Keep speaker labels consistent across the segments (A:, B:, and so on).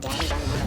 A: Danganronpa.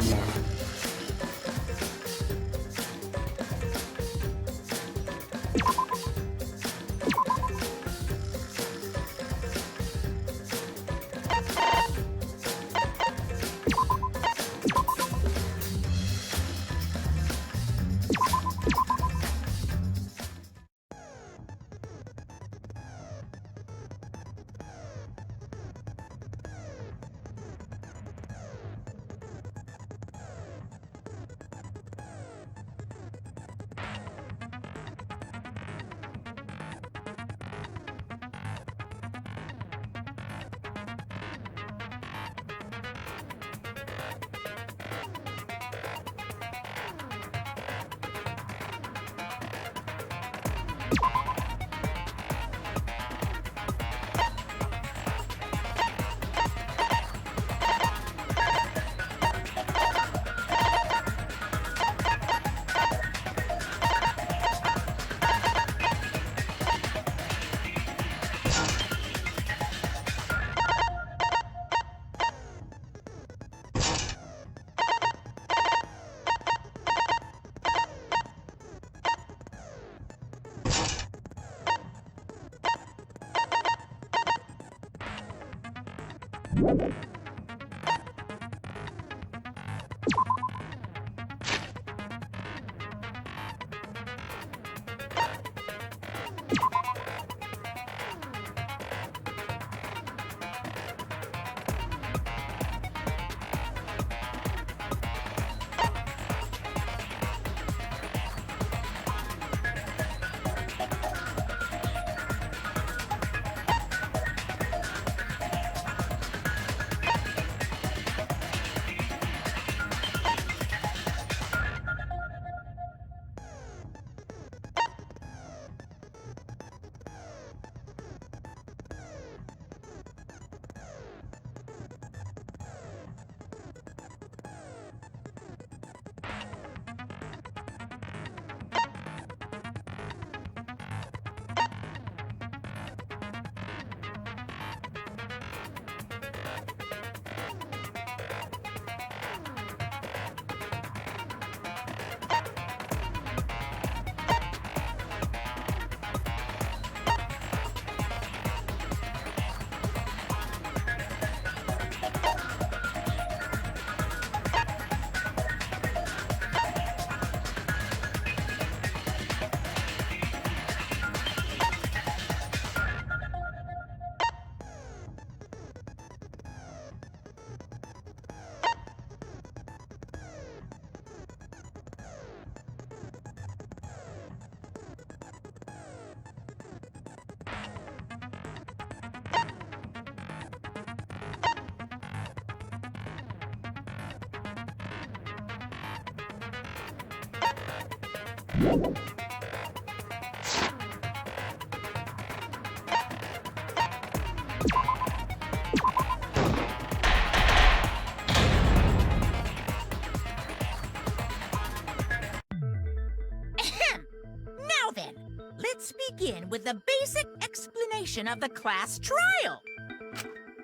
B: Now then, let's begin with the basic explanation of the class trial.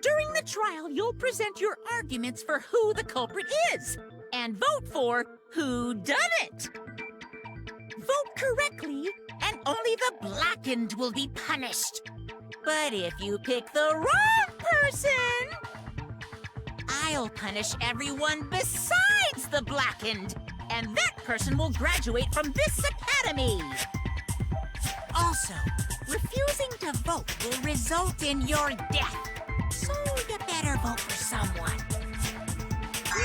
B: During the trial, you'll present your arguments for who the culprit is, and vote for who done it. Vote correctly, and only the blackened will be punished. But if you pick the wrong person, I'll punish everyone besides the blackened, and that person will graduate from this academy. Also, refusing to vote will result in your death, so you better vote for someone.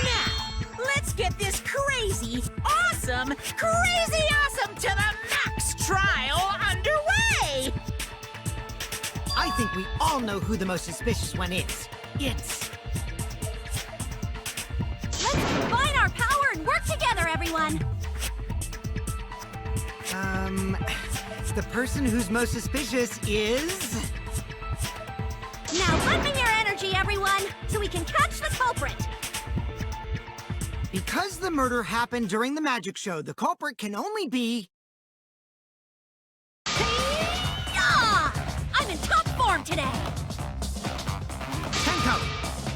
B: Now, let's get this crazy awesome to the max trial underway!
C: I think we all know who the most suspicious one is. It's...
D: Let's combine our power and work together, everyone!
C: The person who's most suspicious is...
D: Now lend me your energy, everyone, so we can catch the culprit!
C: Because the murder happened during the magic show, the culprit can only be...
D: Yeah! I'm in top form today!
C: Tenko,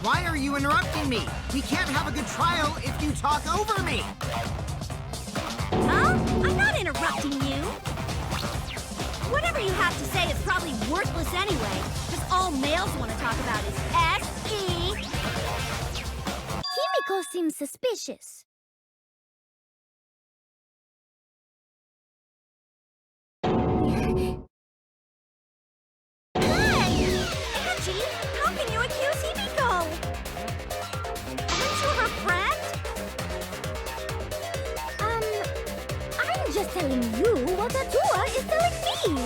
C: why are you interrupting me? We can't have a good trial if you talk over me.
D: Huh? I'm not interrupting you. Whatever you have to say is probably worthless anyway, because all males want to talk about is S.E. Himiko seems suspicious. Angie, how can you accuse Himiko? Aren't you her friend? I'm just telling you what Atua is telling me.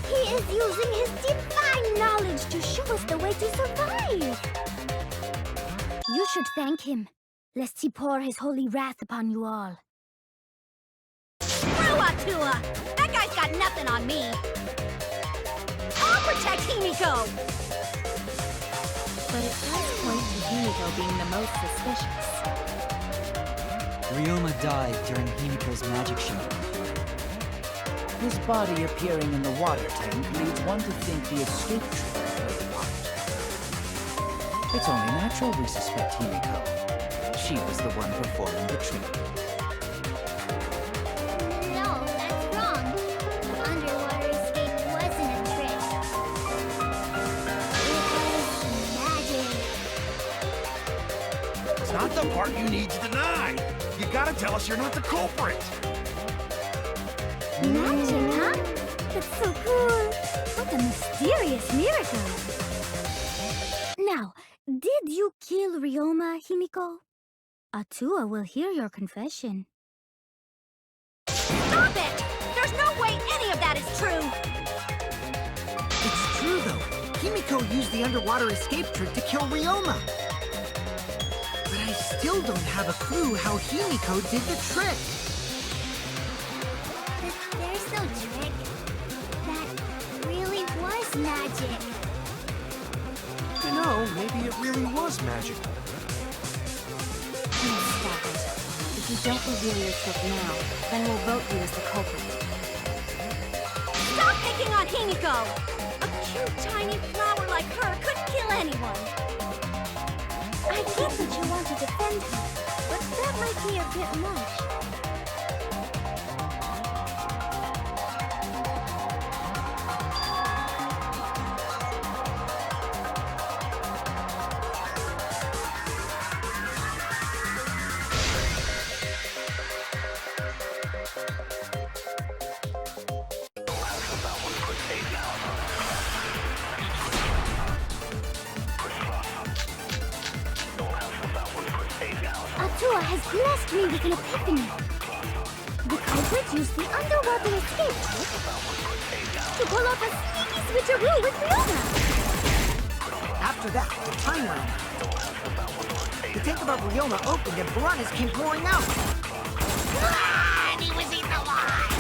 D: He is using his divine knowledge to show us the way to survive. You should thank him, lest he pour his holy wrath upon you all. Screw Atua! That guy's got nothing on me. I'll protect Himiko!
A: But it does point to Himiko being the most suspicious.
E: Ryoma died during Himiko's magic show. His body appearing in the water tank leads one to think the escape trick was blocked. It's only natural we suspect Himiko. She was the one performing the trick.
D: No, that's wrong. The underwater escape wasn't a trick. It was magic.
F: It's not the part you need to deny. You gotta tell us you're not the culprit.
D: Magic, huh? That's so cool. What a mysterious miracle. Now, did you kill Ryoma, Himiko? Atua will hear your confession. Stop it! There's no way any of that is true!
C: It's true, though. Himiko used the underwater escape trick to kill Ryoma. But I still don't have a clue how Himiko did the trick.
D: There's no trick. That really was magic.
F: You know, maybe it really was magical.
A: Please stop it. If you don't reveal your trick now, then we'll vote you as the culprit.
D: Stop picking on Himiko! A cute tiny flower like her couldn't kill anyone. I get that you want to defend her, but that might be a bit much. Atua has blessed me with an epiphany. The culprit used the underwater escape trick to pull off a sneaky switcheroo with Ryoma.
C: After that, the time ran out. The tank above Ryoma opened and piranhas came pouring out.
B: And he was eaten alive!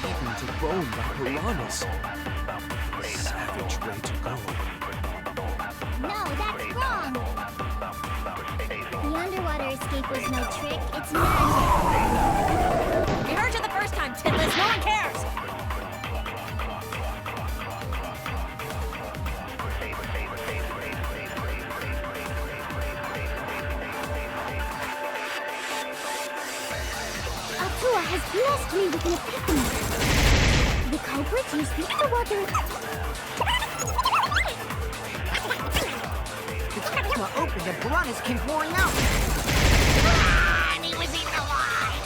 F: Eaten to bone by piranhas. Savage way to go.
D: No, that's wrong. The underwater escape was no trick, it's magic.
B: We heard you the first time, Titless. No one cares!
D: Atua has blessed me with an epiphany. The culprit used the underwater...
C: The tank opened and piranhas came pouring out.
B: And he was eaten alive!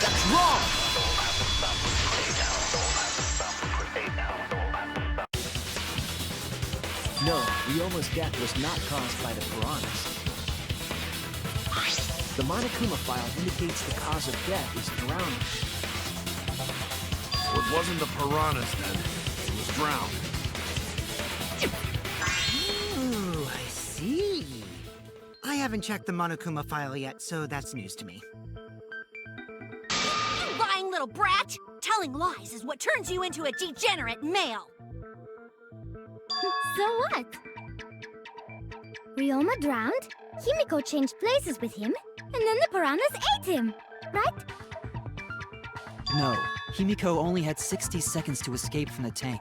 C: That's wrong!
E: No, Ryoma's death was not caused by the piranhas. The Monokuma file indicates the cause of death is drowning.
F: So it wasn't the piranhas then. It was drowned.
C: Ooh, I see. I haven't checked the Monokuma file yet, so that's news to me.
D: You lying little brat! Telling lies is what turns you into a degenerate male! So what? Ryoma drowned, Himiko changed places with him, and then the piranhas ate him, right?
E: No,
G: Himiko only had 60 seconds to escape from the tank.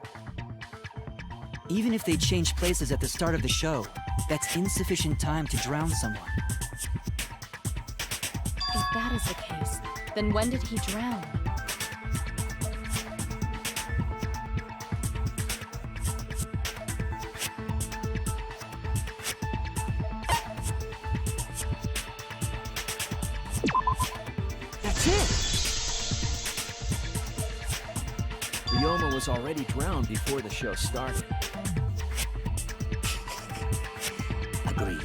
G: Even if they changed places at the start of the show, that's insufficient time to drown someone.
H: If that is the case, then when did he drown?
C: That's it!
F: Ryoma was already drowned before the show started.
E: Agreed.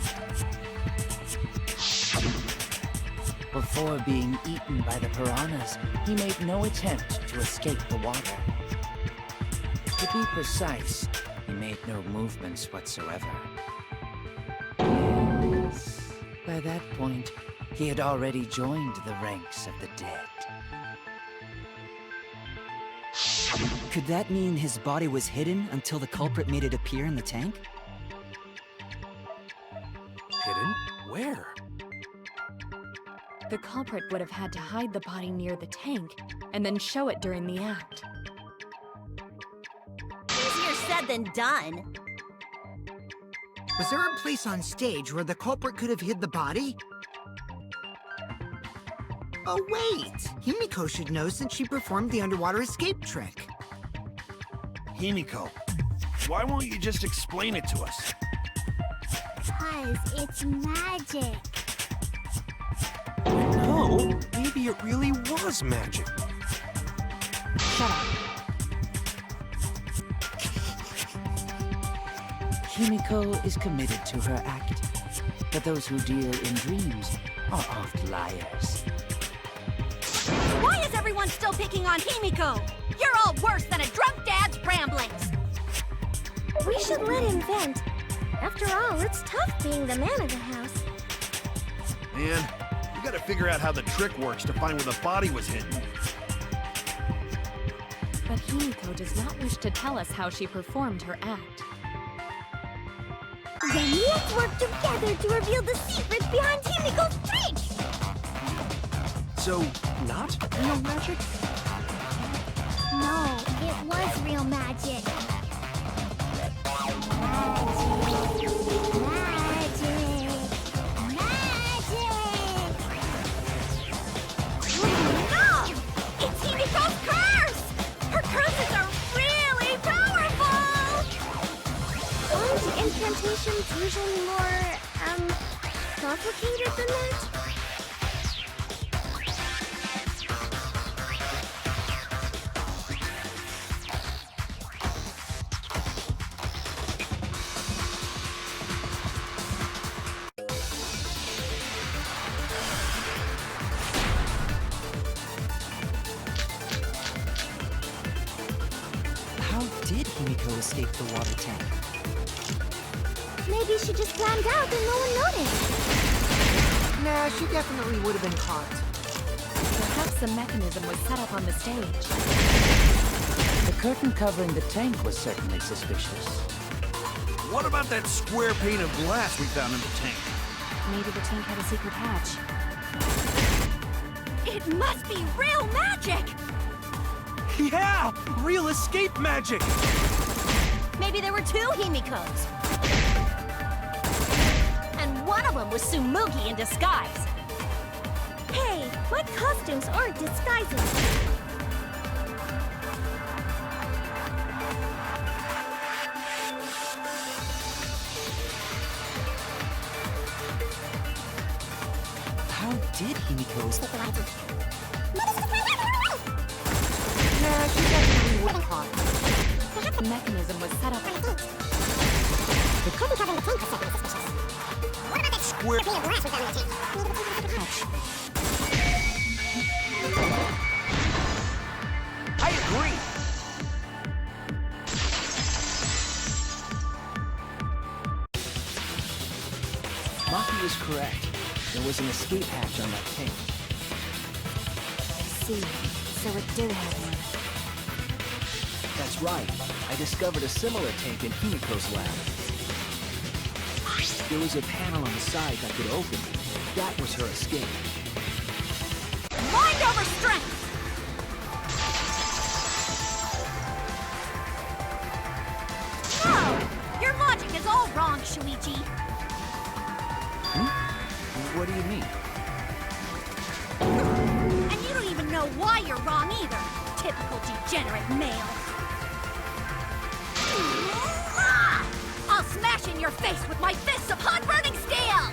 E: Before being eaten by the piranhas, he made no attempt to escape the water. To be precise, he made no movements whatsoever. Yes. By that point, he had already joined the ranks of the dead.
G: Could that mean his body was hidden until the culprit made it appear in the tank?
F: Hidden? Where?
H: The culprit would have had to hide the body near the tank, and then show it during the act.
I: Easier said than done.
C: Was there a place on stage where the culprit could have hid the body? Oh wait! Himiko should know since she performed the underwater escape trick.
J: Himiko, why won't you just explain it to us?
D: Because it's magic.
F: No, maybe it really was magic.
H: Shut up.
E: Himiko is committed to her act, but those who deal in dreams are oft liars.
I: Why is everyone still picking on Himiko? You're all worse than a drunk dad's ramblings.
D: We should let him vent. After all, it's tough being the man of the house.
J: Man, we gotta figure out how the trick works to find where the body was hidden.
H: But Himiko does not wish to tell us how she performed her act.
D: Then let's work together to reveal the secret behind Himiko's trick!
F: So, not real magic?
D: No, it was real magic.
I: No! It's Himiko's curse! Her curses are really powerful!
D: Aren't incantations usually more, complicated than that?
G: How did Himiko escape the water tank?
D: Maybe she just climbed out and no one noticed.
C: Nah, she definitely would have been caught.
H: Perhaps a mechanism was set up on the stage.
E: The curtain covering the tank was certainly suspicious.
J: What about that square pane of glass we found in the tank?
H: Maybe the tank had a secret hatch.
I: It must be real magic!
F: Yeah! Real escape magic!
I: Maybe there were two Himikos. And one of them was Tsumugi in disguise.
D: Hey, my costumes aren't disguises.
G: How did Himiko escape?
C: Nah, she definitely would have caught.
H: The mechanism was set up.
D: The curtain covering the tank was certainly suspicious. What about that square pane of glass we found in the tank? Maybe there was a secret hatch.
F: I agree! Maki is correct. There was an escape hatch on that tank.
H: I see. So it did have one.
F: That's right. I discovered a similar tank in Himiko's lab. There was a panel on the side that could open. That was her escape.
I: Mind over strength! Shuichi.
F: What do you mean?
I: And you don't even know why you're wrong either. Typical degenerate male. I'll smash in your face with my fists of hot burning steel!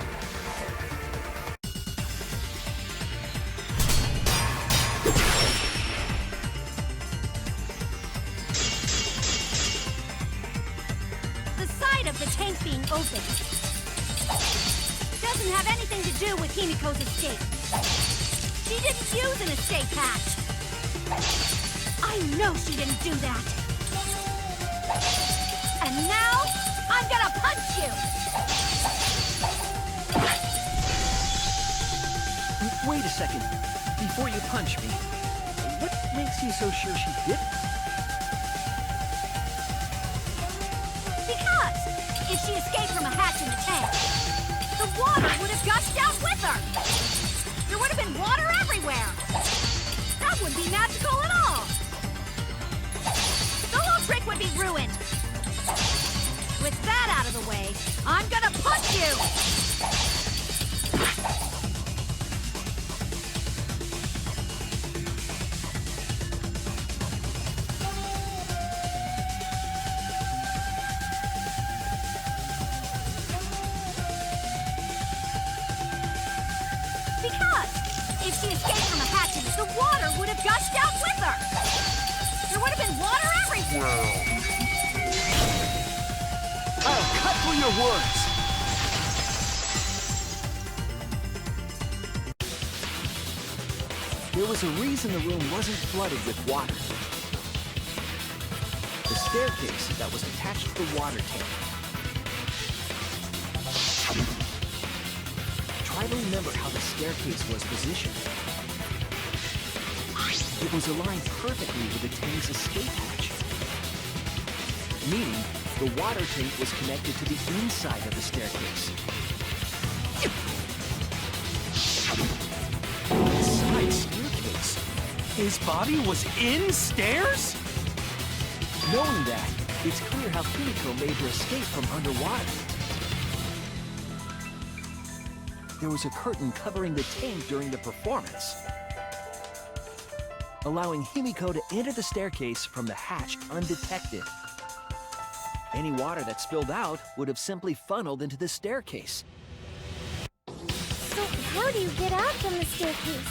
I: The side of the tank being open doesn't have anything to do with Himiko's escape. She didn't use an escape hatch. I know she didn't do that. And now, I'm gonna punch you!
F: Wait a second. Before you punch me, what makes you so sure she didn't?
I: Because if she escaped from a hatch in the tank, the water would have gushed out with her. There would have been water everywhere. That wouldn't be magical at all. The whole trick would be ruined. With that out of the way, I'm gonna punch you! Because if she escaped from a hatch, the water would have gushed out with her. There would have been water everywhere.
F: I'll cut through your words! There was a reason the room wasn't flooded with water. The staircase that was attached to the water tank. Try to remember how the staircase was positioned. It was aligned perfectly with the tank's escape hatch. Meaning, the water tank was connected to the inside of the staircase. Inside staircase?
J: His body was in stairs?
F: Knowing that, it's clear how Himiko made her escape from underwater. There was a curtain covering the tank during the performance, allowing Himiko to enter the staircase from the hatch undetected. Any water that spilled out would have simply funneled into the staircase.
D: So how do you get out from the staircase?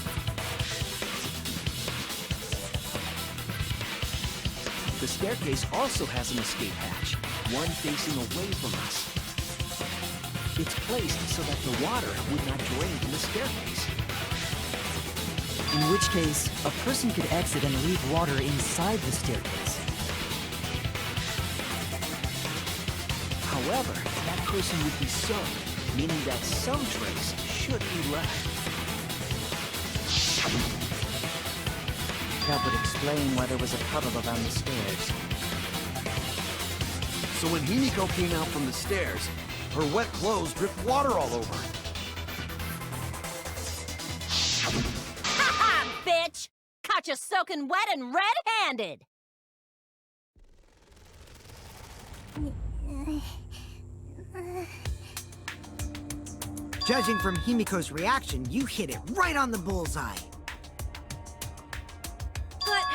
F: The staircase also has an escape hatch, one facing away from us. It's placed so that the water would not drain from the staircase.
G: In which case, a person could exit and leave water inside the staircase.
F: However, that person would be soaked, meaning that some trace should be left.
G: That would explain why there was a puddle around the stairs.
J: So when Himiko came out from the stairs, her wet clothes dripped water all over.
I: Ha ha, bitch! Caught you soaking wet and red-handed!
C: Judging from Himiko's reaction, you hit it right on the bullseye.
I: But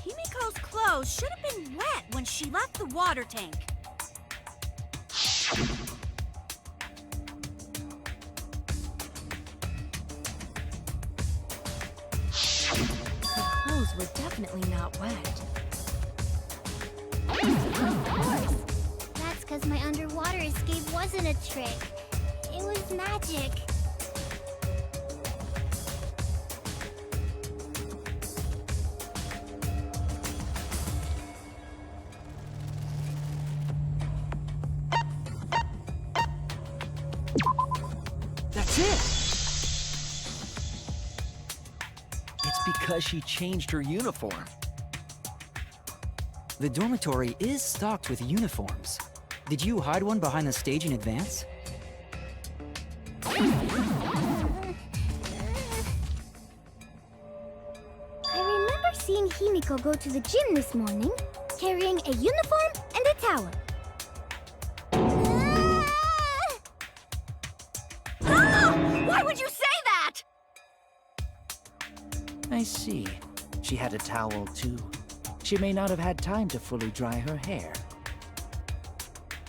I: Himiko's clothes should have been wet when she left the water tank.
H: Her clothes were definitely not wet.
D: That's because my underwater escape wasn't a trick. It was magic.
F: That's it! It's because she changed her uniform.
G: The dormitory is stocked with uniforms. Did you hide one behind the stage in advance?
D: I remember seeing Himiko go to the gym this morning, carrying a uniform and a towel.
E: I see. She had a towel too. She may not have had time to fully dry her hair.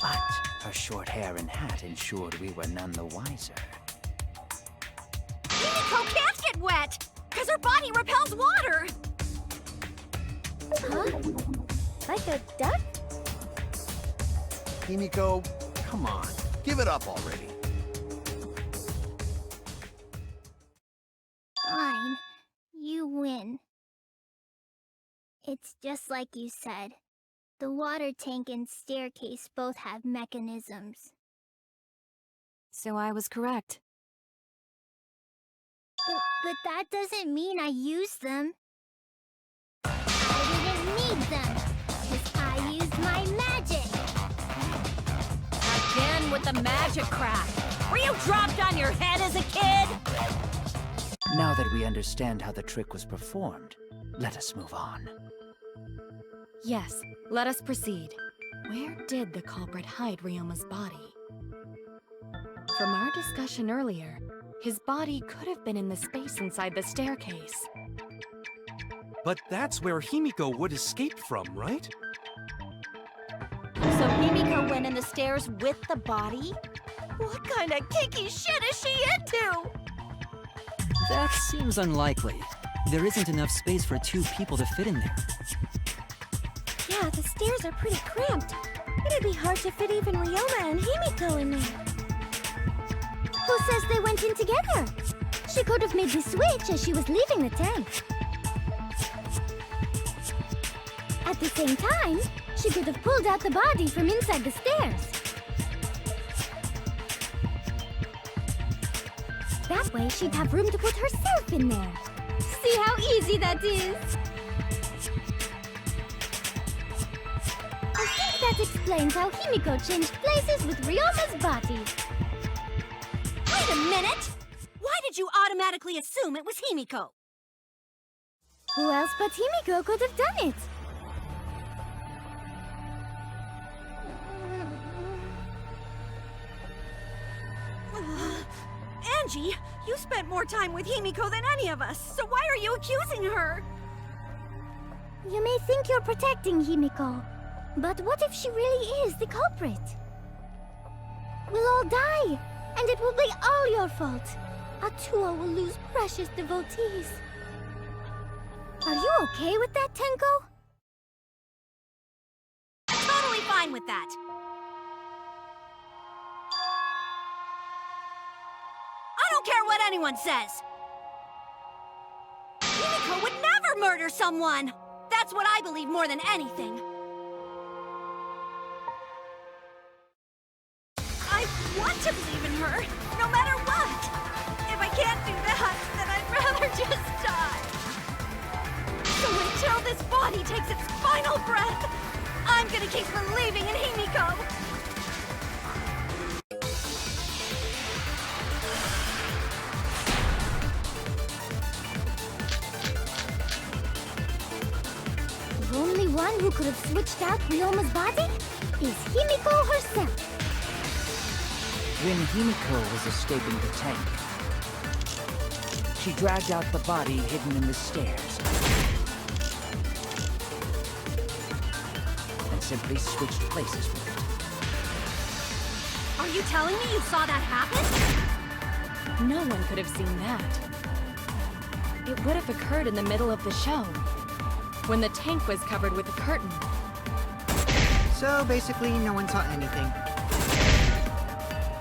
E: But her short hair and hat ensured we were none the wiser.
I: Himiko can't get wet! Because her body repels water!
D: Huh? Like a duck?
J: Himiko, come on. Give it up already.
D: Fine. You win. It's just like you said. The water tank and staircase both have mechanisms.
H: So I was correct.
D: But that doesn't mean I used them. I didn't need them, because I used my magic.
B: Again with the magic crap. Were you dropped on your head as a kid?
E: Now that we understand how the trick was performed, let us move on.
H: Yes, let us proceed. Where did the culprit hide Ryoma's body? From our discussion earlier, his body could have been in the space inside the staircase.
F: But that's where Himiko would escape from, right?
I: So Himiko went in the stairs with the body? What kind of kinky shit is she into?
G: That seems unlikely. There isn't enough space for 2 people to fit in there.
D: Yeah, the stairs are pretty cramped. It'd be hard to fit even Ryoma and Himiko in there. Who says they went in together? She could have made the switch as she was leaving the tank. At the same time, she could have pulled out the body from inside the stairs. That way, she'd have room to put herself in there. See how easy that is? I think that explains how Himiko changed places with Ryoma's body.
I: Wait a minute! Why did you automatically assume it was Himiko?
D: Who else but Himiko could have done it?
I: Angie, you spent more time with Himiko than any of us, so why are you accusing her?
D: You may think you're protecting Himiko, but what if she really is the culprit? We'll all die, and it will be all your fault. Atua will lose precious devotees. Are you okay with that, Tenko?
I: Totally fine with that. I don't care what anyone says. Himiko would never murder someone. That's what I believe more than anything. I want to believe in her, no matter what. If I can't do that, then I'd rather just die. So until this body takes its final breath, I'm gonna keep believing in Himiko.
D: The only one who could have switched out Ryoma's body is Himiko herself.
E: When Himiko was escaping the tank, she dragged out the body hidden in the stairs and simply switched places with it.
I: Are you telling me you saw that happen?
H: No one could have seen that. It would have occurred in the middle of the show, when the tank was covered with a curtain.
C: So basically, no one saw anything.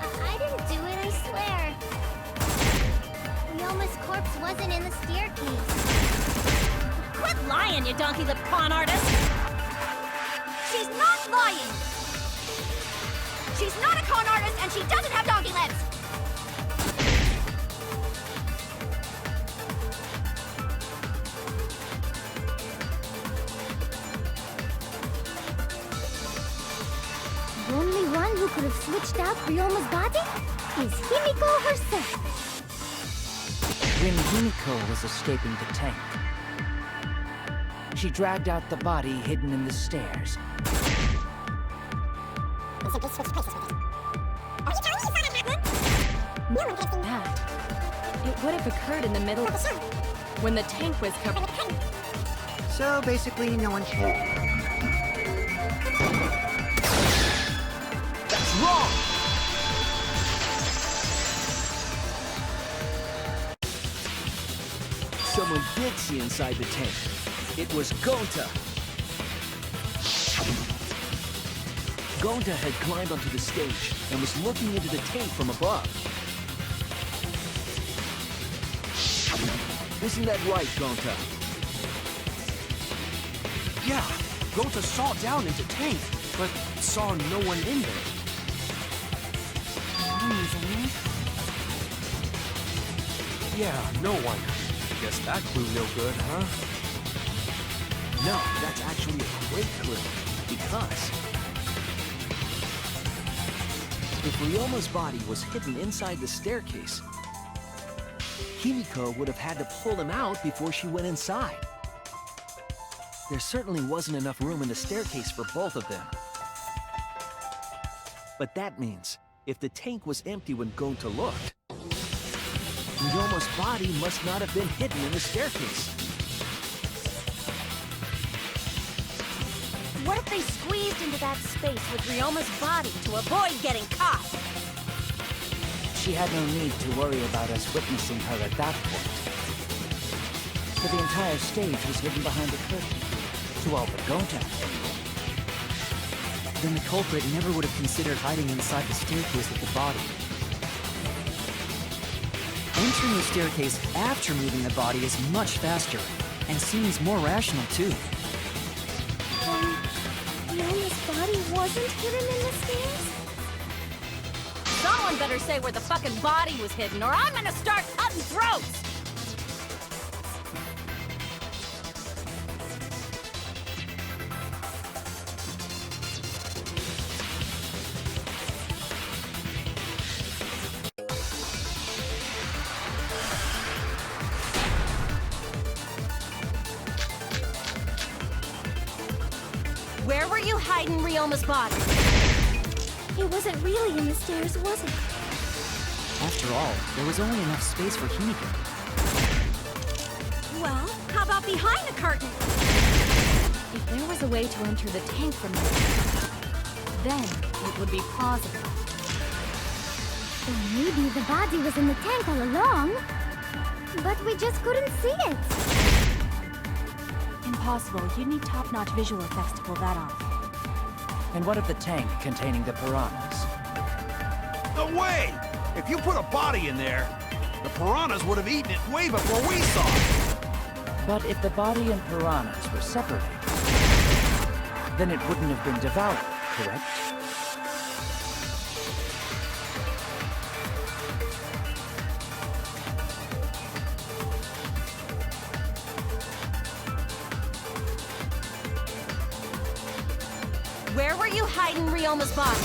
D: I didn't do it, I swear. Ryoma's corpse wasn't in the staircase.
I: Quit lying, you donkey-lipped con artist! She's not lying! She's not a con artist, and she doesn't have donkey lips!
D: The only one who could have switched out Ryoma's body is Himiko herself.
E: When Himiko was escaping the tank, she dragged out the body hidden in the stairs.
H: That. It would have occurred in the middle of the show. when the tank was covered.
C: So basically, no one.
F: That's wrong! Someone did see inside the tank. It was Gonta. Gonta had climbed onto the stage and was looking into the tank from above. Isn't that right, Gonta?
K: Yeah, Gonta saw down into tank, but saw no one in there. Yeah, no one. Guess that clue no good, huh?
F: No, that's actually a great clue. Because if Ryoma's body was hidden inside the staircase, Himiko would have had to pull him out before she went inside. There certainly wasn't enough room in the staircase for both of them. But that means, if the tank was empty when Gonta looked, Ryoma's body must not have been hidden in the staircase.
I: What if they squeezed into that space with Ryoma's body to avoid getting caught?
E: She had no need to worry about us witnessing her at that point. For the entire stage was hidden behind a curtain, to all but Gonta.
G: Then the culprit never would have considered hiding inside the staircase with the body. Entering the staircase after moving the body is much faster, and seems more rational too.
D: Ryoma's body wasn't hidden in the stairs?
I: Someone better say where the fucking body was hidden, or I'm gonna start cutting throats! Where were you hiding Ryoma's body?
D: It wasn't really in the stairs, was it?
G: After all, there was only enough space for Himiko.
I: Well, how about behind the curtain?
H: If there was a way to enter the tank from there, then it would be plausible.
D: Or maybe the body was in the tank all along, but we just couldn't see it.
H: Impossible. You'd need top-notch visual effects to pull that off.
E: And what of the tank containing the piranhas?
J: No way! If you put a body in there, the piranhas would have eaten it way before we saw it.
E: But if the body and piranhas were separated, then it wouldn't have been devoured, correct?
I: Where were you hiding Ryoma's body?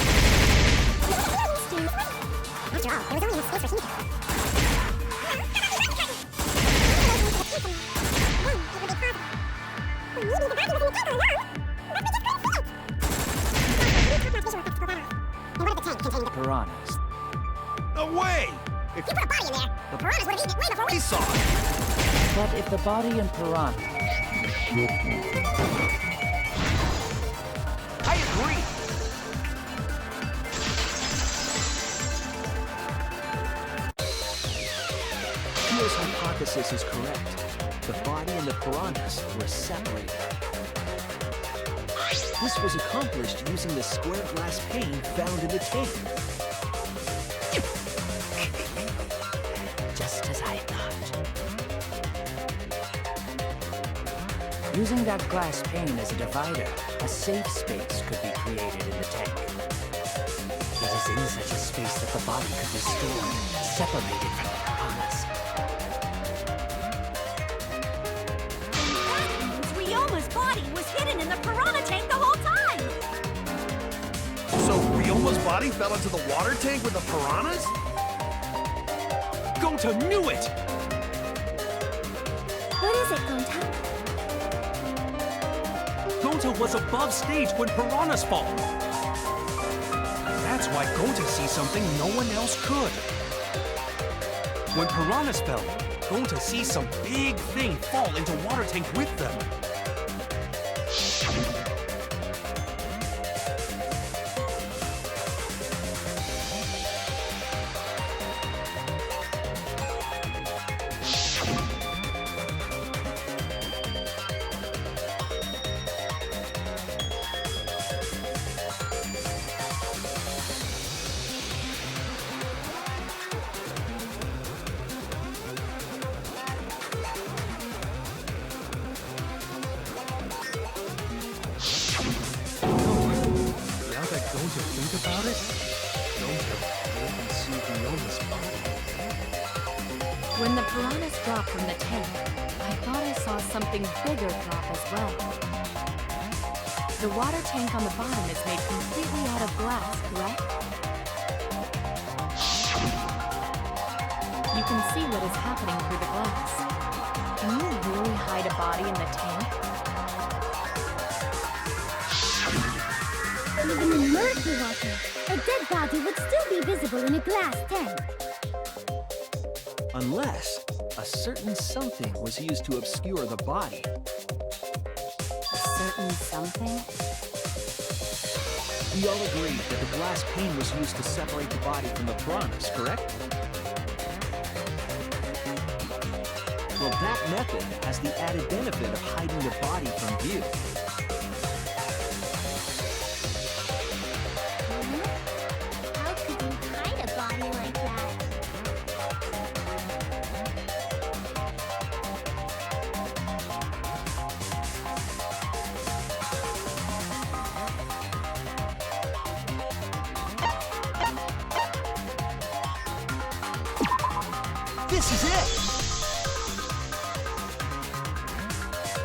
D: After all, there was only enough space for Himiko.
E: Piranhas.
J: No way! If you put a body in there, the piranhas would have eaten it way before we saw it.
E: But if the body and piranha...
F: I agree! Kyo's hypothesis is correct. The body and the piranhas were separated. This was accomplished using the square glass pane found in the tank.
E: Just as I thought. Using that glass pane as a divider, a safe space could be created in the tank. It is in such a space that the body could be stored, separated from the piranhas.
I: That means Ryoma's body was hidden in the piranha tank the whole time!
J: So Ryoma's body fell into the water tank with the piranhas?
K: Gonta knew it!
D: What is it, Gonta?
K: Gonta was above stage when piranhas fall. That's why Gonta sees something no one else could. When piranhas fell, going to see some big thing fall into water tank with them. Now that going to think about it, going to maybe see Rioma's body.
H: When the piranhas dropped from the tank, I thought I saw something bigger drop as well. The water tank on the bottom is made completely out of glass, correct? You can see what is happening through the glass. Can you really hide a body in the tank?
D: Even in murky water, a dead body would still be visible in a glass tank.
F: Unless a certain something was used to obscure the body.
H: A certain something?
F: We all agreed that the glass pane was used to separate the body from the piranhas, correct? Well, that method has the added benefit of hiding the body from view.
D: How could you hide a body like that?
F: This is it!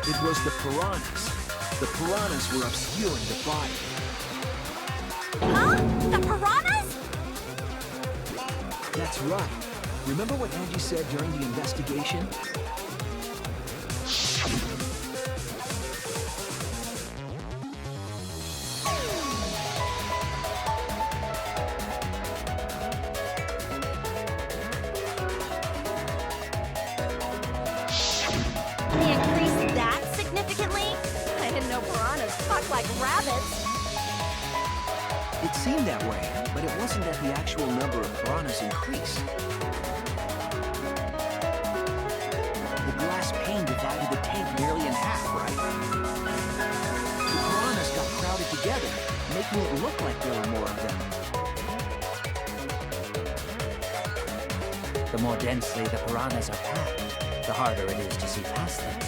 F: It was the piranhas. The piranhas were obscuring the body.
I: Huh? The piranhas?
F: That's right. Remember what Angie said during the investigation?
I: They increased that significantly? I didn't know piranhas fuck like rabbits.
F: It seemed that way, but it wasn't that the actual number of piranhas increased. The glass pane divided the tank nearly in half, right? The piranhas got crowded together, making it look like there were more of them.
E: The more densely the piranhas are packed, the harder it is to see past them.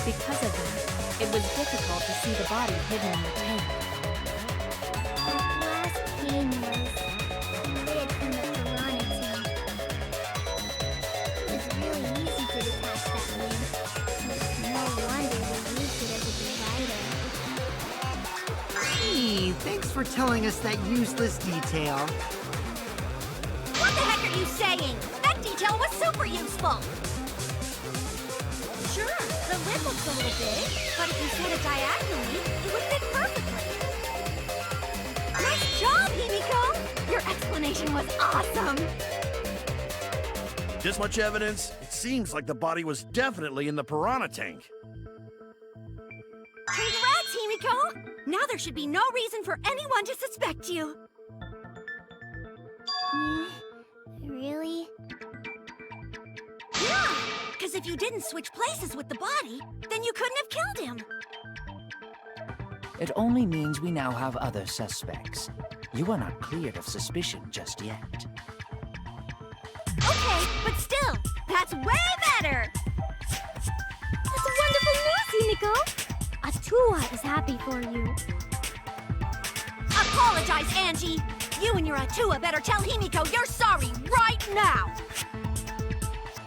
H: Because of that, it was difficult to see the body hidden in the tank.
D: That glass pane was lit from the piranha tank. It's really easy to detach that lid. No wonder they used it as a divider.
C: Hey, thanks for telling us that useless detail.
I: What the heck are you saying? That detail was super useful. Sure, the lid looks a little big, but if you set it diagonally, it would fit perfectly. Nice job, Himiko! Your explanation was awesome!
J: This much evidence? It seems like the body was definitely in the piranha tank.
I: Congrats, Himiko! Now there should be no reason for anyone to suspect you.
D: Really?
I: Yeah, because if you didn't switch places with the body, then you couldn't have killed him.
E: It only means we now have other suspects. You are not cleared of suspicion just yet.
I: Okay, but still, that's way better!
D: That's wonderful news, Himiko! Atua is happy for you.
I: Apologize, Angie! You and your Atua better tell Himiko you're sorry right now!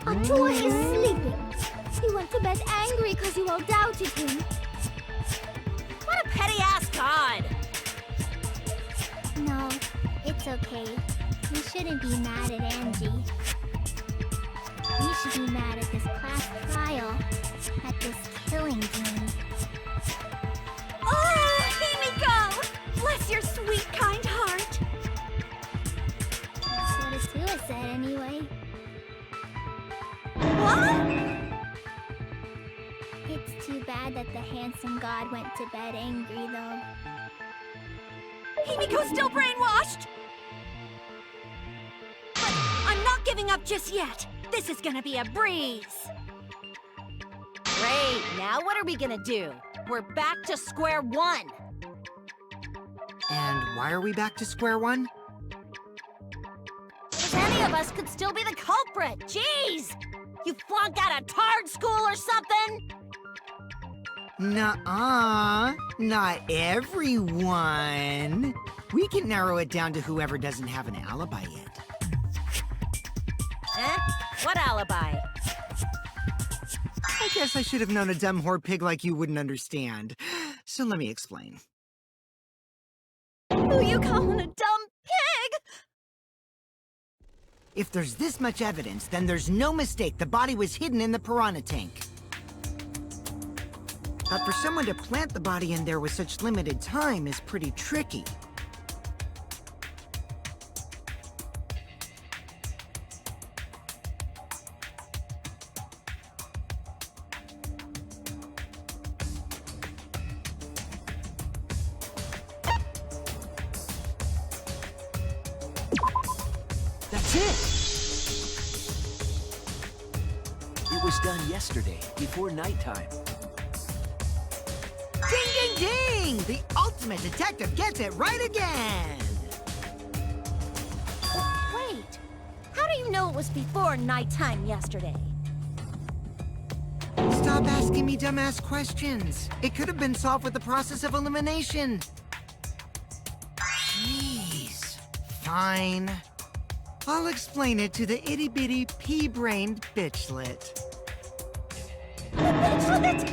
D: Atua is sleeping. He went to bed angry because you all doubted him.
I: What a petty-ass god!
D: No, it's okay. You shouldn't be mad at Angie. You should be mad at this class trial, at this killing game.
I: Oh, Himiko! Bless your sweet, kind heart!
D: That's what Atua said anyway. It's too bad that the handsome god went to bed angry, though.
I: Himiko's still brainwashed! But I'm not giving up just yet. This is gonna be a breeze.
L: Great, now what are we gonna do? We're back to square one.
C: And why are we back to square one?
L: Because any of us could still be the culprit. Jeez! You flunked out of Tard School or something?
C: Nuh-uh, not everyone. We can narrow it down to whoever doesn't have an alibi yet.
L: Eh? What alibi?
C: I guess I should have known a dumb whore pig like you wouldn't understand. So let me explain.
I: Who you calling a dumb pig?
C: If there's this much evidence, then there's no mistake the body was hidden in the piranha tank. But for someone to plant the body in there with such limited time is pretty tricky.
F: That's it! It was done yesterday, before nighttime.
C: Ding, ding, ding! The ultimate detective gets it right again!
L: Wait, how do you know it was before nighttime yesterday?
C: Stop asking me dumbass questions. It could have been solved with the process of elimination. Jeez. Fine. I'll explain it to the itty-bitty pea-brained bitchlet.
I: Bitchlet!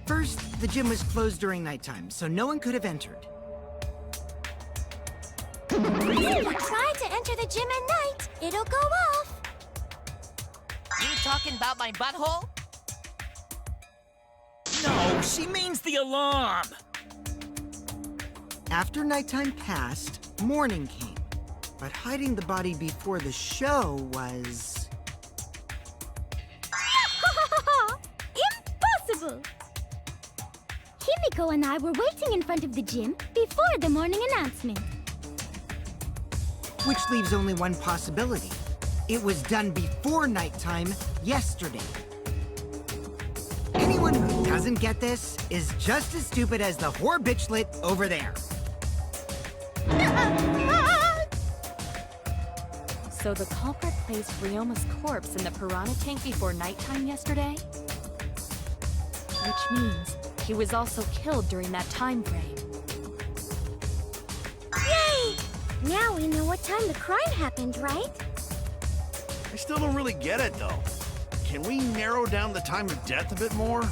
C: First, the gym was closed during nighttime, so no one could have entered.
D: If you try to enter the gym at night, it'll go off.
B: You talking about my butthole?
F: No, she means the alarm!
C: After nighttime passed, morning came. But hiding the body before the show was...
D: Impossible! Himiko and I were waiting in front of the gym before the morning announcement.
C: Which leaves only one possibility. It was done before nighttime yesterday. Anyone who doesn't get this is just as stupid as the whore bitchlet over there.
H: So the culprit placed Ryoma's corpse in the piranha tank before nighttime yesterday? Which means he was also killed during that time frame.
D: Yay! Now we know what time the crime happened, right?
J: I still don't really get it, though. Can we narrow down the time of death a bit more?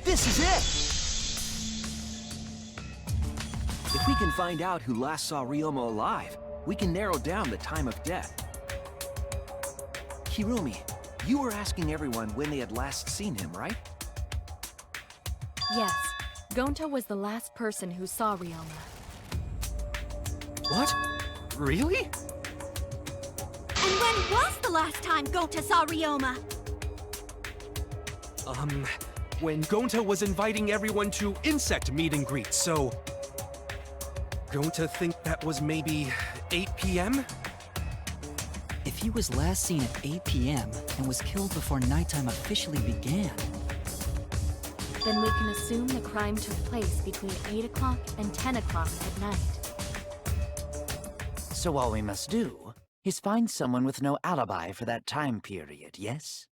F: This is it! If we can find out who last saw Ryoma alive, we can narrow down the time of death. Hirumi, you were asking everyone when they had last seen him, right?
H: Yes, Gonta was the last person who saw Ryoma.
K: What? Really?
I: And when was the last time Gonta saw Ryoma?
K: When Gonta was inviting everyone to insect meet and greet, so... Gonta think that was maybe 8 p.m.?
G: If he was last seen at 8 p.m. and was killed before nighttime officially began,
H: Then we can assume the crime took place between 8 o'clock and 10 o'clock at night.
E: So all we must do is find someone with no alibi for that time period, yes?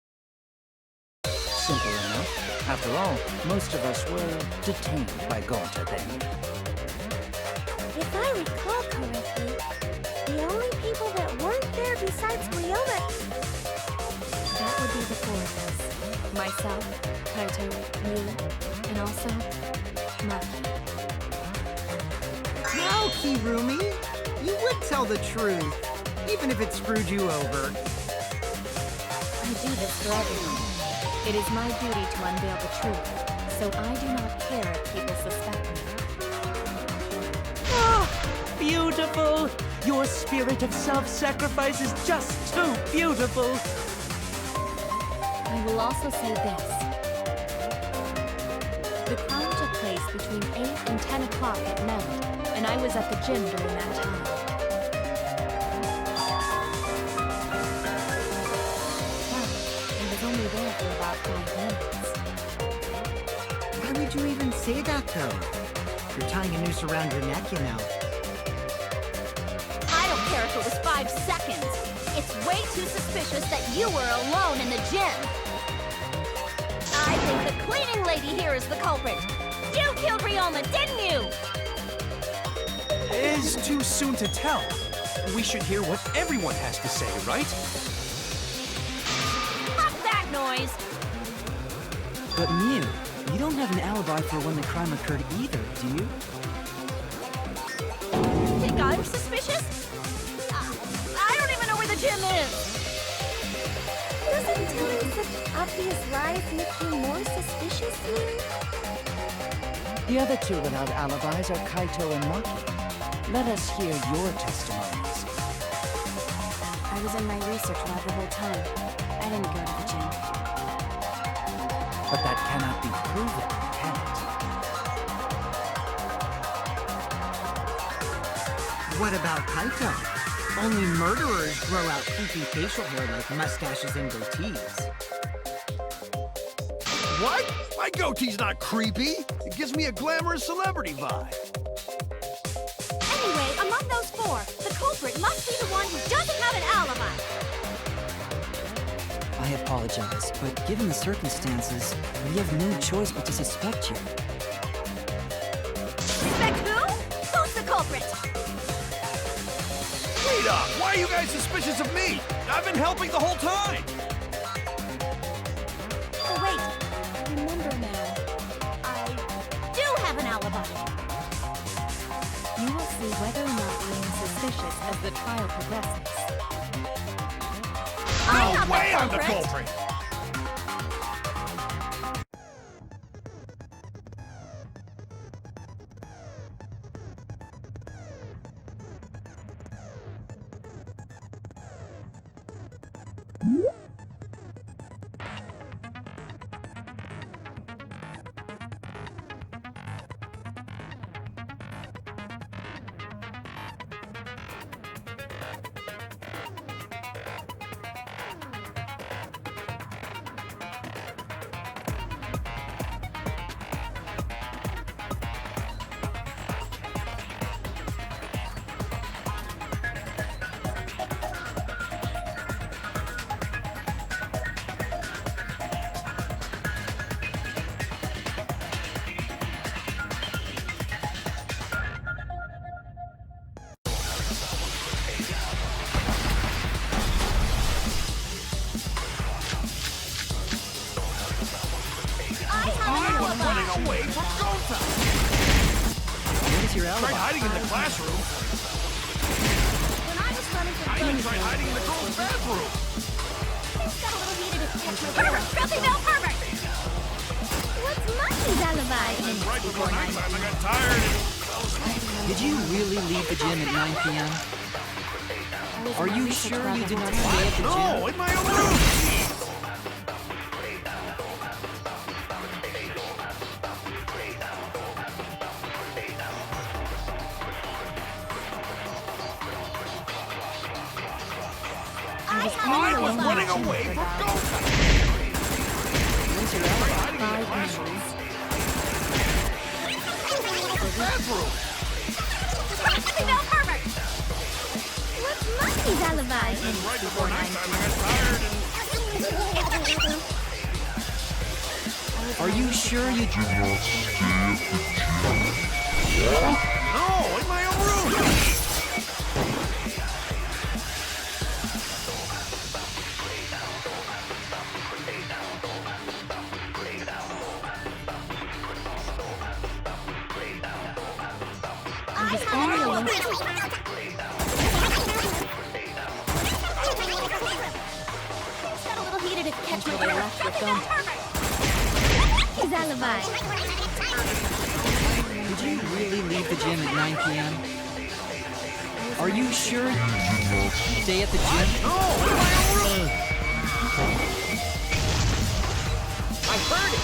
E: Simple enough. After all, most of us were detained by Gonta then.
D: If I recall correctly, the only people that weren't there besides Ryoma...
H: That would be the four of us. Myself, Kaito, you, and also Maki.
C: Kirumi. You would tell the truth, even if it screwed you over.
H: I do this for everyone. It is my duty to unveil the truth, so I do not care if people suspect me.
F: Ah, beautiful! Your spirit of self-sacrifice is just too beautiful!
H: I will also say this. The crime took place between 8 and 10 o'clock at night, and I was at the gym during that time. Well, I was only there for about 5 minutes.
C: Why would you even say that, though? You're tying a noose around your neck, you know.
L: I don't care if it was 5 seconds. It's way too suspicious that you were alone in the gym. I think the cleaning lady here is the culprit. You killed Ryoma, didn't you?
K: It is too soon to tell. We should hear what everyone has to say, right?
L: Stop that noise!
G: But Mew, you don't have an alibi for when the crime occurred either, do you?
L: Think I'm suspicious? I don't even know where the gym is.
D: Doesn't telling such obvious lies make you more suspicious, Mew?
E: The other two without alibis are Kaito and Maki. Let us hear your testimonies.
A: I was in my research lab the whole time. I didn't go to the gym.
E: But that cannot be proven, can it?
C: What about Kaito? Only murderers grow out creepy facial hair like mustaches and goatees.
J: What? My goatee's not creepy. It gives me a glamorous celebrity vibe.
I: Anyway, among those 4, the culprit must be the one who doesn't have an alibi.
G: I apologize, but given the circumstances, we have no choice but to suspect you.
L: Suspect who? Who's the culprit?
J: Wait up! Why are you guys suspicious of me? I've been helping the whole time!
L: Oh, wait. Remember now. I do have an alibi.
H: You will see whether or not we are suspicious as the trial progresses.
L: I'm not
J: No way
L: the
J: I'm the
L: culprit.
J: culprit! Running away from Gota!
G: What is your alibi?
J: Tried hiding in the classroom.
L: When I was running from
J: I even tried hiding in the girls' bathroom.
L: things got a little heated at the pervert! Filthy male pervert!
D: What's Maki's alibi?
J: And right before nighttime, I got tired and fell asleep.
G: Did you really leave the gym at 9 p.m.? Are you sure you did not stay at the gym?
J: No, in my own room! Jeez. I was running away from Gota!
G: What's your alibi?
J: Hiding in the classroom. Bathroom!
L: Filthy male pervert!
D: What's Maki's alibi?
J: And right before nighttime, I got tired and...
G: Are you sure you did not stay at the gym?
J: No, in my own room!
D: was only a link.
L: Got a little heated if you catch my
H: Until they
L: drift.
H: left with Gonta.
D: His alibi.
G: Did you really leave the gym at 9 p.m.? Are you sure you stay at the gym?
C: I heard it!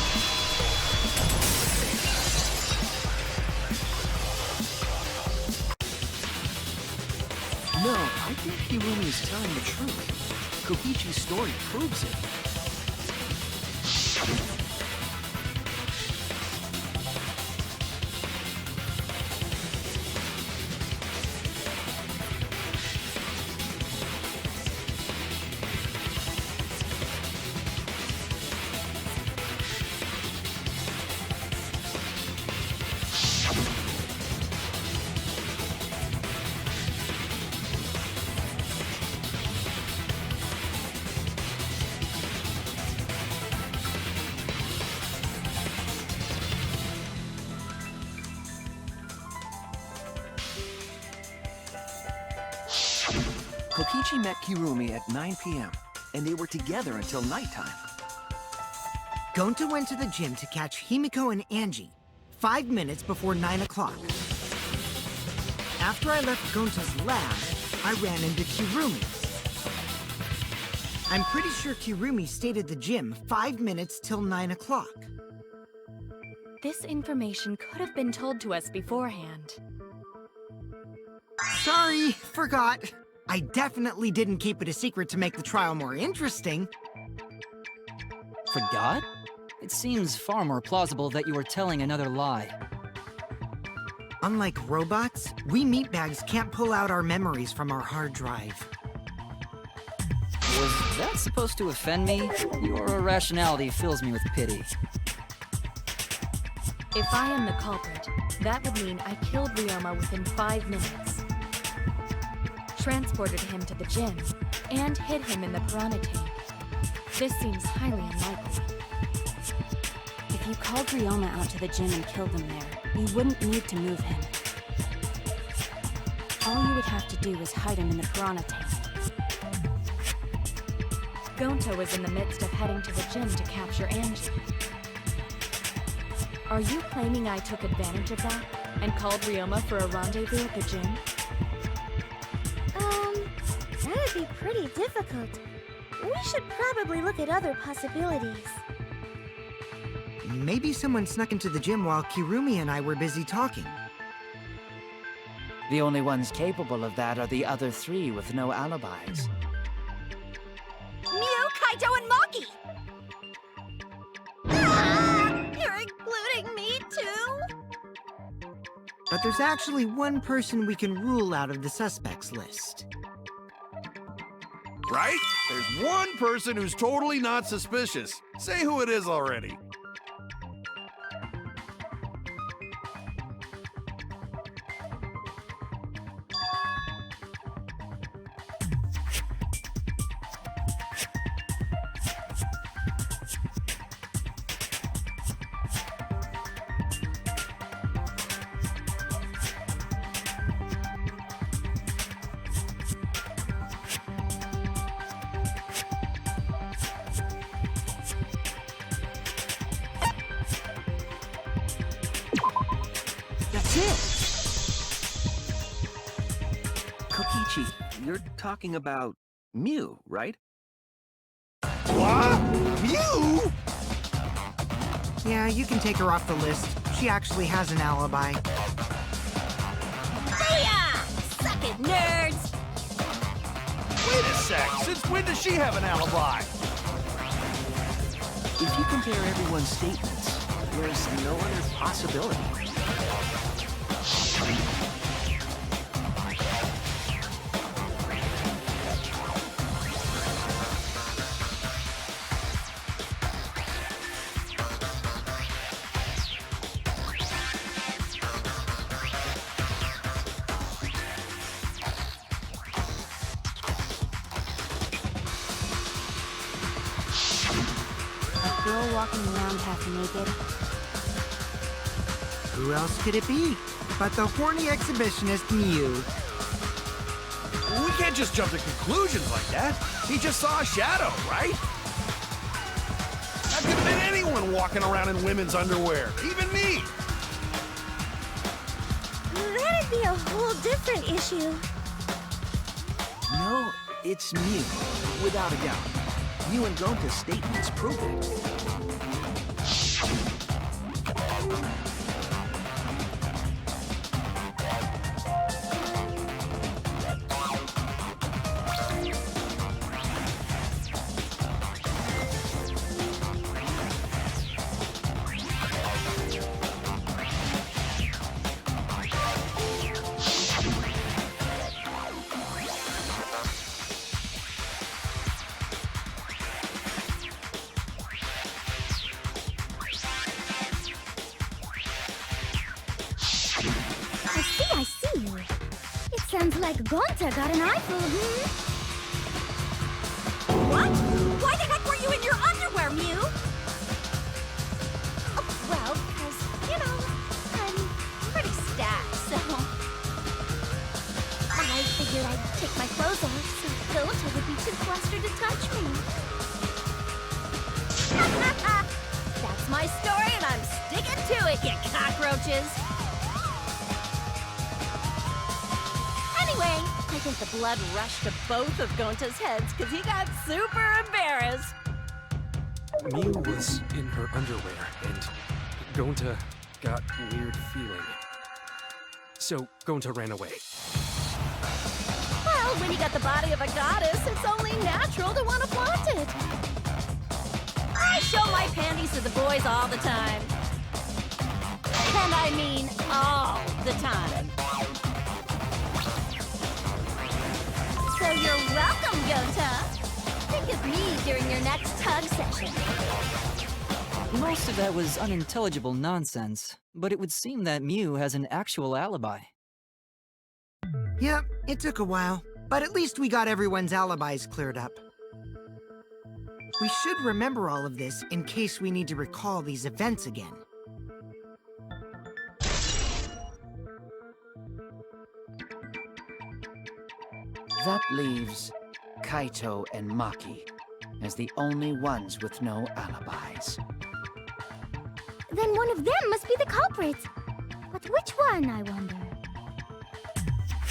F: No, I think Hirumi is telling the truth. Kokichi's story proves it. Kokichi met Kirumi at 9 p.m., and they were together until nighttime.
C: Gonta went to the gym to catch Himiko and Angie 5 minutes before 9 o'clock. After I left Gonta's lab, I ran into Kirumi's. I'm pretty sure Kirumi stayed at the gym 5 minutes till 9 o'clock.
H: This information could have been told to us beforehand.
C: Sorry, forgot. I definitely didn't keep it a secret to make the trial more interesting.
G: Forgot? It seems far more plausible that you were telling another lie.
C: Unlike robots, we meatbags can't pull out our memories from our hard drive.
G: Was that supposed to offend me? Your irrationality fills me with pity.
H: If I am the culprit, that would mean I killed Ryoma within 5 minutes. Transported him to the gym, and hid him in the piranha tank. This seems highly unlikely.
A: If you called Ryoma out to the gym and killed him there, you wouldn't need to move him. All you would have to do is hide him in the piranha tank.
H: Gonta was in the midst of heading to the gym to capture Angie. Are you claiming I took advantage of that and called Ryoma for a rendezvous at the gym?
D: That'd be pretty difficult. We should probably look at other possibilities.
C: Maybe someone snuck into the gym while Kirumi and I were busy talking.
E: The only ones capable of that are the other three with no alibis.
I: Mew, Kaito, and Maki! Ah, you're including me, too?
C: But there's actually one person we can rule out of the suspects list.
J: Right? There's one person who's totally not suspicious. Say who it is already.
C: That's it!
F: Kokichi, you're talking about Mew, right?
J: What? You?
C: Yeah, you can take her off the list. She actually has an alibi.
L: Booyah! Suck it, nerds!
J: Wait a sec. Since when does she have an alibi?
F: If you compare everyone's statements, there's no other possibility.
A: A girl walking around half naked.
C: Who else could it be but the horny exhibitionist Mew?
J: We can't just jump to conclusions like that. He just saw a shadow, right? That could have been anyone walking around in women's underwear, even me.
D: That'd be a whole different issue.
F: No, it's Mew, without a doubt. You and Gonta's statements prove it.
D: I see. It sounds like Gonta got an eyeful of me.
I: What? Why the heck were you in your underwear, Mew?
L: Oh, well, because, I'm pretty stacked, so... I figured I'd take my clothes off so Gonta would be too flustered to touch me. That's my story, and I'm sticking to it, you cockroaches! Anyway, I think the blood rushed to both of Gonta's heads because he got super embarrassed.
K: Mew was in her underwear, and Gonta got weird feeling. So Gonta ran away.
L: Well, when you got the body of a goddess, it's only natural to want to flaunt it. I show my panties to the boys all the time. And I mean all the time. So you're welcome, Gonta. Think of me during your next tug session.
G: Most of that was unintelligible nonsense, but it would seem that Mew has an actual alibi.
C: Yep, it took a while, but at least we got everyone's alibis cleared up. We should remember all of this in case we need to recall these events again.
E: That leaves Kaito and Maki as the only ones with no alibis.
D: Then one of them must be the culprit. But which one, I wonder?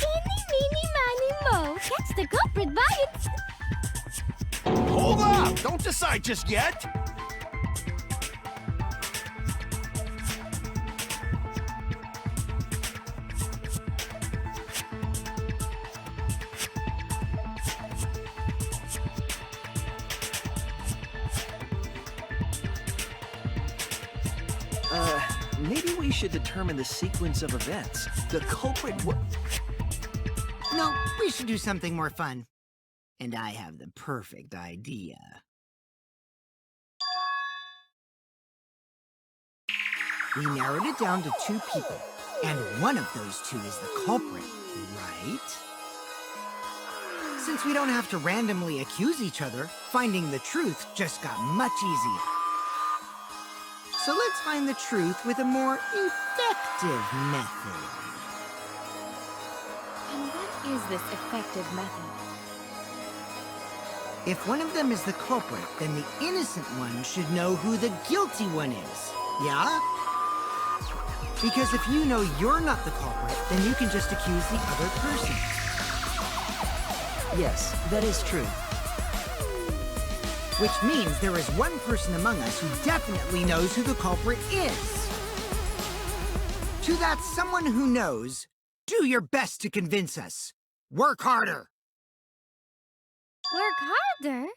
D: Eeny, meeny, miny, mo. Catch the culprit bites.
J: Hold up! Don't decide just yet!
F: Maybe we should determine the sequence of events. The culprit
C: No, we should do something more fun. And I have the perfect idea. We narrowed it down to 2 people, and one of those 2 is the culprit, right? Since we don't have to randomly accuse each other, finding the truth just got much easier. So let's find the truth with a more effective method.
H: And what is this effective method?
C: If one of them is the culprit, then the innocent one should know who the guilty one is. Yeah? Because if you know you're not the culprit, then you can just accuse the other person.
G: Yes, that is true.
C: Which means there is one person among us who definitely knows who the culprit is. To that someone who knows, do your best to convince us. Work harder.
D: Work harder?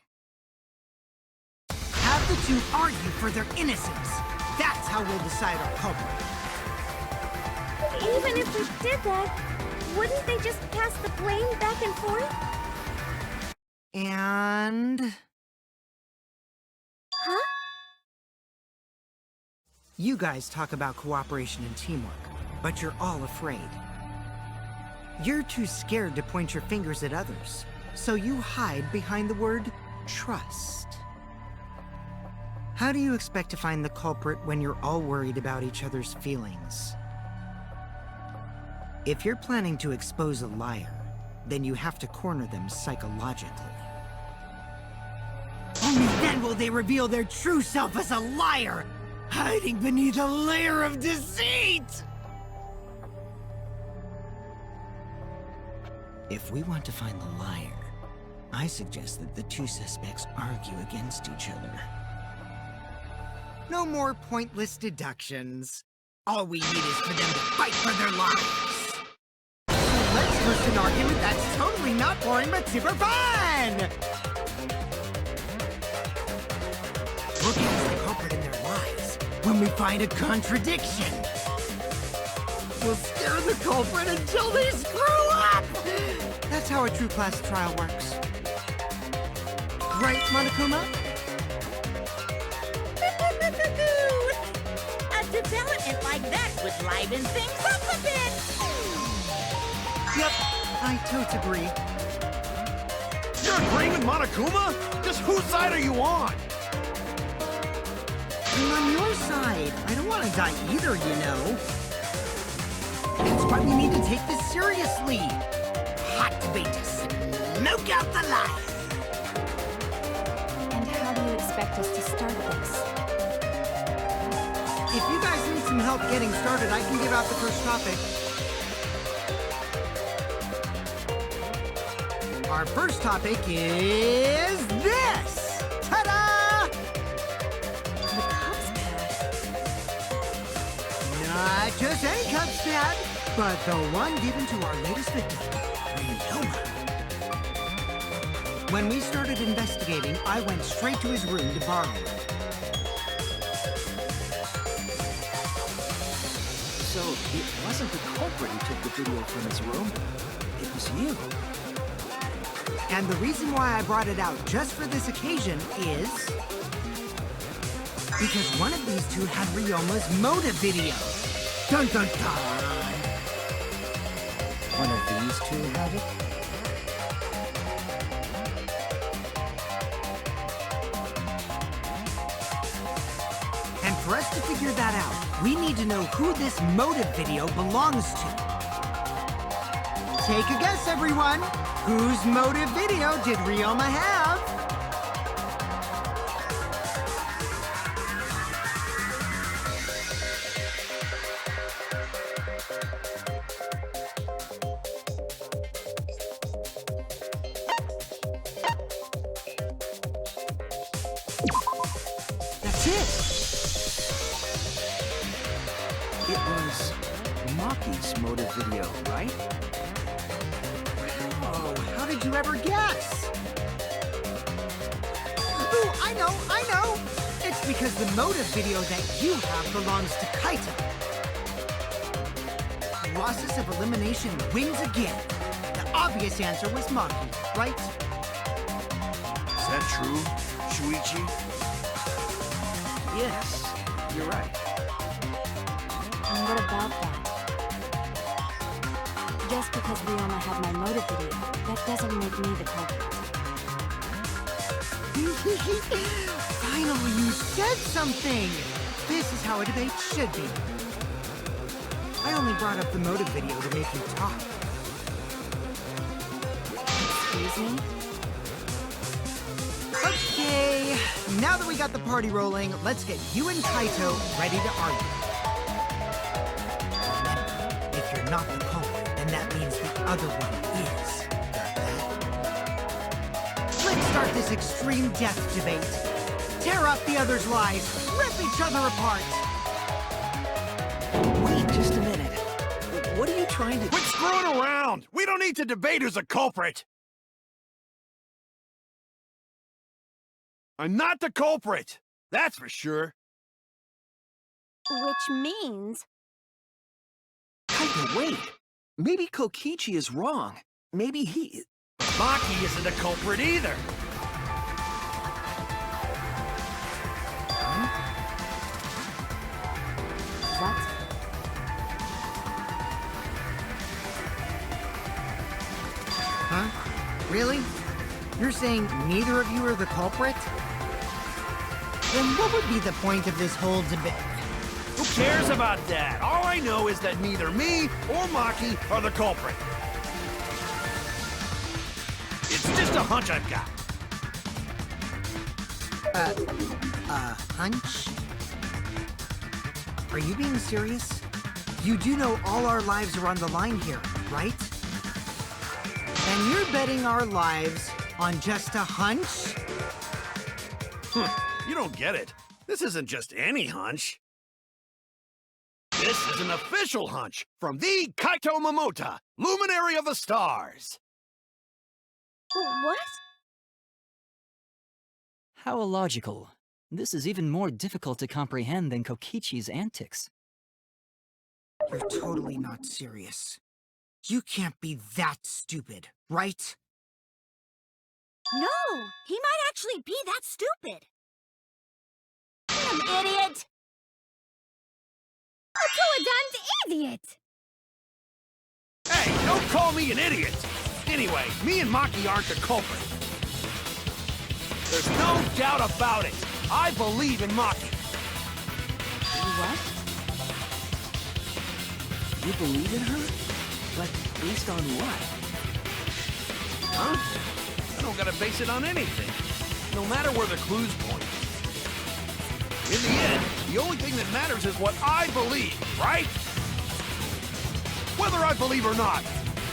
C: Have the 2 argue for their innocence. That's how we'll decide our culprit.
D: Even if we did that, wouldn't they just pass the blame back and forth?
C: And...
D: Huh?
C: You guys talk about cooperation and teamwork, but you're all afraid. You're too scared to point your fingers at others, so you hide behind the word trust. How do you expect to find the culprit when you're all worried about each other's feelings? If you're planning to expose a liar, then you have to corner them psychologically. Only then will they reveal their true self as a liar, hiding beneath a layer of deceit! If we want to find the liar, I suggest that the two suspects argue against each other. No more pointless deductions. All we need is for them to fight for their lives. So let's host an argument that's totally not boring but super fun! We'll catch the culprit in their lies when we find a contradiction. We'll scare the culprit until they screw up! That's how a true class trial works. Right, Monokuma?
B: A development like that would liven things up a bit.
C: Yep, I totes agree.
J: You're agreeing with Monokuma? Just whose side are you on?
C: I'm on your side. I don't want to die either, you know. That's why we need to take this seriously. Hot debate to smoke out the lies.
A: And how do you expect us to start this?
C: If you guys need some help getting started, I can give out the first topic. Our first topic is this! Ta-da!
A: The Cubs pad.
C: Not just any Cubs pad, but the one given to our latest victim, Ryoma. When we started investigating, I went straight to his room to borrow it.
F: So, it wasn't the culprit who took the video from his room. It was you.
C: And the reason why I brought it out just for this occasion is... because one of these two had Ryoma's motive video. Dun dun dun!
E: One of these two had it?
C: And for us to figure that out, we need to know who this motive video belongs to. Take a guess, everyone! Whose motive video did Ryoma have? That's it!
F: It was Maki's motive video, right?
C: Oh, how did you ever guess? Ooh, I know! It's because the motive video that you have belongs to Kaito. Process of elimination wins again. The obvious answer was Maki, right?
J: Is that true, Shuichi?
F: Yes, you're right.
A: And what about that? Just because Ryoma had my motive video, that doesn't make me the culprit.
C: Finally, you said something! This is how a debate should be. I only brought up the motive video to make you talk.
A: Excuse me?
C: Okay, now that we got the party rolling, let's get you and Kaito ready to argue. Remember, if you're not the culprit, then that means the other one is. Got that? Let's start this extreme death debate. Tear up the other's lies, rip each other apart.
F: Wait just a minute. What are you trying to...
J: Quit screwing around! We don't need to debate who's a culprit! I'm not the culprit! That's for sure.
I: Which means...
F: Kaito, wait. Maybe Kokichi is wrong. Maybe he...
J: Maki isn't a culprit either!
A: What?
C: Huh? Really? You're saying neither of you are the culprit? Then what would be the point of this whole debate?
J: Who cares about that? All I know is that neither me or Maki are the culprit. It's just a hunch I've got.
C: Hunch? Are you being serious? You do know all our lives are on the line here, right? And you're betting our lives on just a hunch?
J: You don't get it. This isn't just any hunch. This is an official hunch from the Kaito Momota, Luminary of the Stars.
D: What?
G: How illogical. This is even more difficult to comprehend than Kokichi's antics.
C: You're totally not serious. You can't be that stupid, right?
L: No, he might actually be that stupid. Damn idiot!
D: A damned idiot!
J: Hey, don't call me an idiot! Anyway, me and Maki aren't the culprit. There's no doubt about it. I believe in Maki.
H: What?
F: You believe in her? But based on what?
J: Huh? I don't gotta base it on anything. No matter where the clues point. In the end, the only thing that matters is what I believe, right? Whether I believe or not.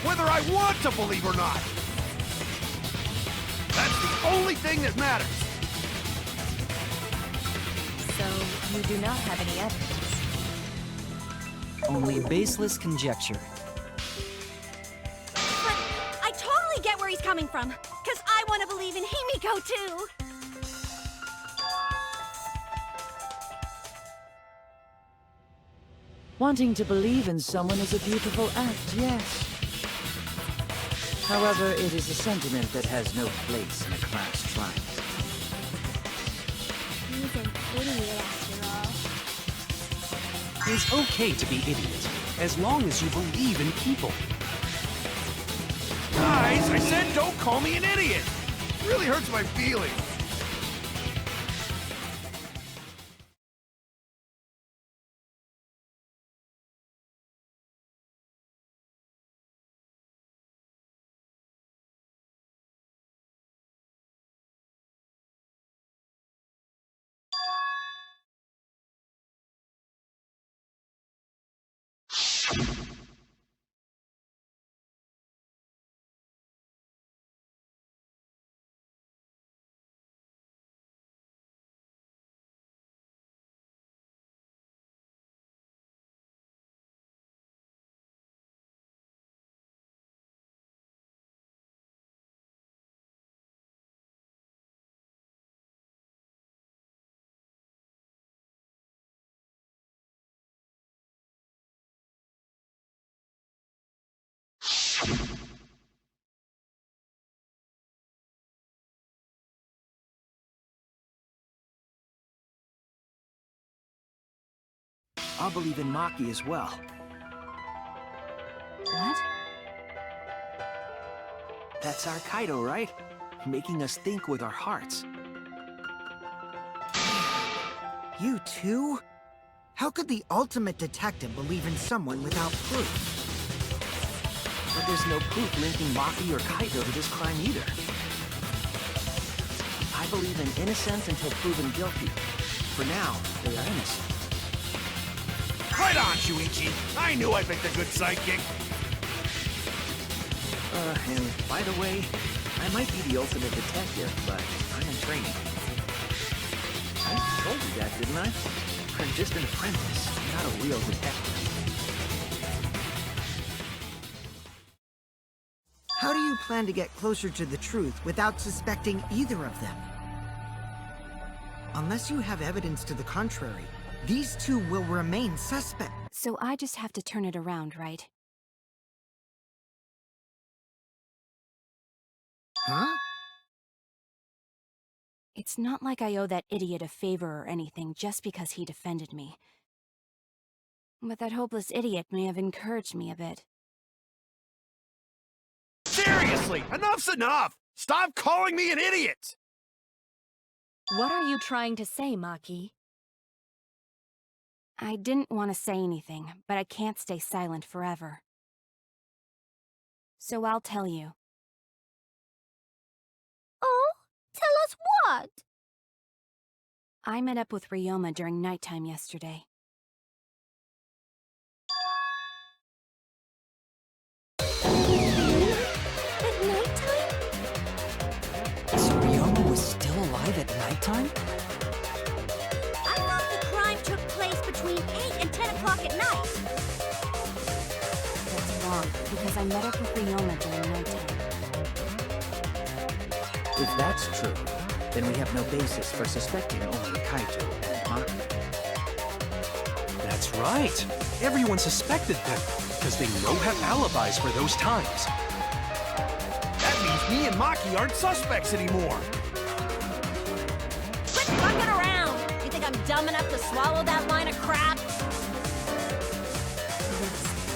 J: Whether I want to believe or not. That's the only thing that matters.
H: So, you do not have any evidence?
G: Only baseless conjecture.
I: But I totally get where he's coming from, because I want to believe in Himiko too.
E: Wanting to believe in someone is a beautiful act, yes. However, it is a sentiment that has no place in a class trial.
D: He's an idiot after all.
K: It's okay to be idiot, as long as you believe in people.
J: Guys, I said don't call me an idiot. It really hurts my feelings.
F: I'll believe in Maki as well.
H: What?
F: That's our Kaido, right? Making us think with our hearts.
C: You too? How could the ultimate detective believe in someone without proof?
F: But there's no proof linking Maki or Kaido to this crime either. I believe in innocent until proven guilty. For now, they are innocent.
J: Right on, Shuichi. I knew I picked a good sidekick.
F: And by the way, I might be the ultimate detective, but I'm in training. I told you that, didn't I? I'm just an apprentice, not a real detective.
C: How do you plan to get closer to the truth without suspecting either of them? Unless you have evidence to the contrary, these two will remain suspect.
A: So I just have to turn it around, right?
C: Huh?
A: It's not like I owe that idiot a favor or anything just because he defended me. But that hopeless idiot may have encouraged me a bit.
J: Seriously, enough's enough! Stop calling me an idiot!
H: What are you trying to say, Maki?
A: I didn't want to say anything, but I can't stay silent forever. So I'll tell you.
D: Oh, tell us what?
A: I met up with Ryoma during nighttime yesterday.
D: At nighttime?
G: So Ryoma was still alive at nighttime?
L: I thought the crime took place between 8 and 10 o'clock at night.
A: That's wrong, because I met up with Ryoma during nighttime.
E: If that's true, then we have no basis for suspecting only Kaito and Maki.
K: That's right. Everyone suspected them, because they no have alibis for those times.
J: That means me and Maki aren't suspects anymore.
L: Quit fucking around! You think I'm dumb enough to swallow that line of crap?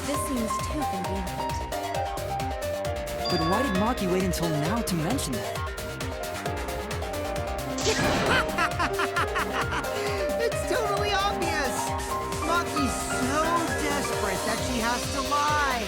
H: This seems too convenient.
G: But why did Maki wait until now to mention that?
C: It's totally obvious! Maki's so desperate that she has to lie!